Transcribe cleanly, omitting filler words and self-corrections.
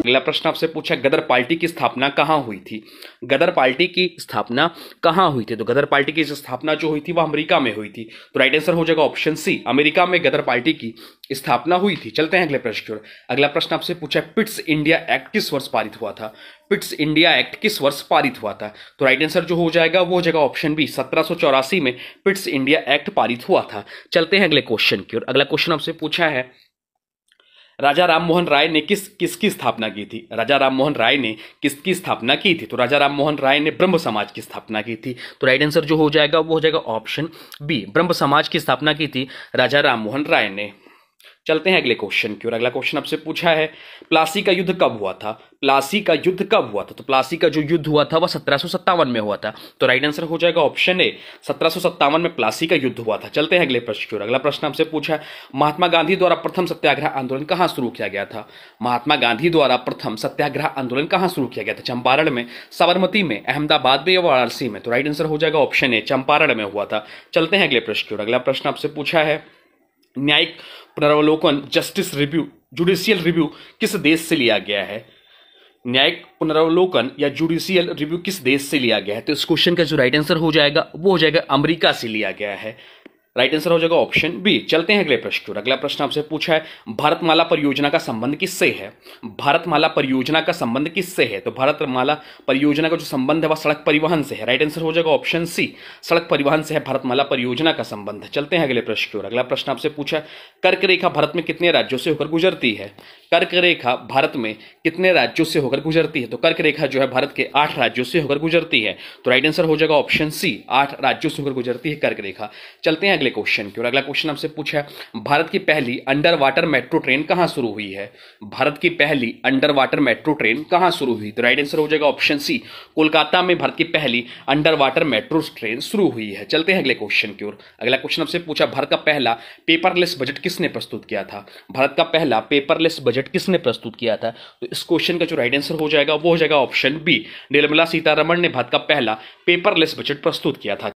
अगला प्रश्न आपसे पूछा, गदर पार्टी की स्थापना कहाँ हुई थी? गदर पार्टी की स्थापना कहाँ हुई थी? तो गदर पार्टी की स्थापना जो हुई थी वह अमेरिका में हुई थी। तो राइट आंसर हो जाएगा ऑप्शन सी, अमेरिका में गदर पार्टी की स्थापना हुई थी। चलते हैं अगले प्रश्न की ओर। अगला प्रश्न आपसे पूछा, पिट्स इंडिया एक्ट किस वर्ष पारित हुआ था? पिट्स इंडिया एक्ट किस वर्ष पारित हुआ था? तो राइट आंसर जो हो जाएगा वो हो जाएगा ऑप्शन बी, 1784 में पिट्स इंडिया एक्ट पारित हुआ था। चलते हैं अगले क्वेश्चन की ओर। अगला क्वेश्चन आपसे पूछा है, राजा राममोहन राय ने किसकी स्थापना की थी? राजा राममोहन राय ने किसकी स्थापना की थी? तो राजा राममोहन राय ने ब्रह्म समाज की स्थापना की थी। तो राइट आंसर जो हो जाएगा वो हो जाएगा ऑप्शन बी, ब्रह्म समाज की स्थापना की थी राजा राममोहन राय ने। चलते हैं अगले क्वेश्चन की ओर। अगला क्वेश्चन आपसे पूछा है, प्लासी का युद्ध कब हुआ था? प्लासी का युद्ध कब हुआ था? तो प्लासी का जो युद्ध हुआ था वह 1757 में हुआ था। तो राइट आंसर हो जाएगा ऑप्शन ए, 1757 में प्लासी का युद्ध हुआ था। चलते हैं अगले प्रश्न की ओर। अगला प्रश्न आपसे पूछा, महात्मा गांधी द्वारा प्रथम सत्याग्रह आंदोलन कहां शुरू किया गया था? महात्मा गांधी द्वारा प्रथम सत्याग्रह आंदोलन कहां शुरू किया गया था? चंपारण में, साबरमती में, अहमदाबाद में या वाराणसी में? तो राइट आंसर हो जाएगा ऑप्शन ए, चंपारण में हुआ था। चलते हैं अगले प्रश्न की ओर। अगला प्रश्न आपसे पूछा है, न्यायिक पुनरावलोकन जस्टिस रिव्यू जुडिशियल रिव्यू किस देश से लिया गया है? न्यायिक पुनरावलोकन या जुडिशियल रिव्यू किस देश से लिया गया है? तो इस क्वेश्चन का जो राइट आंसर हो जाएगा वो हो जाएगा अमेरिका से लिया गया है। राइट आंसर हो जाएगा ऑप्शन बी। चलते हैं अगले प्रश्न की ओर। अगला प्रश्न आपसे पूछा है, भारतमाला परियोजना का संबंध किससे है? भारतमाला परियोजना का संबंध किससे है? तो भारतमाला परियोजना का जो संबंध है वह सड़क परिवहन से है। राइट आंसर हो जाएगा ऑप्शन सी, सड़क परिवहन से है भारतमाला परियोजना का संबंध। चलते हैं अगले प्रश्न की ओर। अगला प्रश्न आपसे पूछा है, कर्क रेखा भारत में कितने राज्यों से होकर गुजरती है? कर्क रेखा भारत में कितने राज्यों से होकर गुजरती है? तो कर्क रेखा जो है भारत के 8 राज्यों से होकर गुजरती है। तो राइट आंसर हो जाएगा ऑप्शन सी, 8 राज्यों से होकर गुजरती है कर्क रेखा। चलते हैं अगले क्वेश्चन की ओर। अगला क्वेश्चन आपसे पूछा है, भारत की पहली अंडर वाटर मेट्रो ट्रेन कहां शुरू हुई है? भारत की पहली अंडर वाटर मेट्रो ट्रेन कहां शुरू हुई? तो राइट आंसर हो जाएगा ऑप्शन सी, कोलकाता में भारत की पहली अंडर वाटर मेट्रो ट्रेन शुरू हुई है। चलते हैं अगले क्वेश्चन की ओर। अगला क्वेश्चन आपसे पूछा, भारत का पहला पेपरलेस बजट किसने प्रस्तुत किया था? भारत का पहला पेपरलेस बजट किसने प्रस्तुत किया था? तो इस क्वेश्चन का जो राइट आंसर हो जाएगा वो हो जाएगा ऑप्शन बी, निर्मला सीतारमण ने भारत का पहला पेपरलेस बजट प्रस्तुत किया था।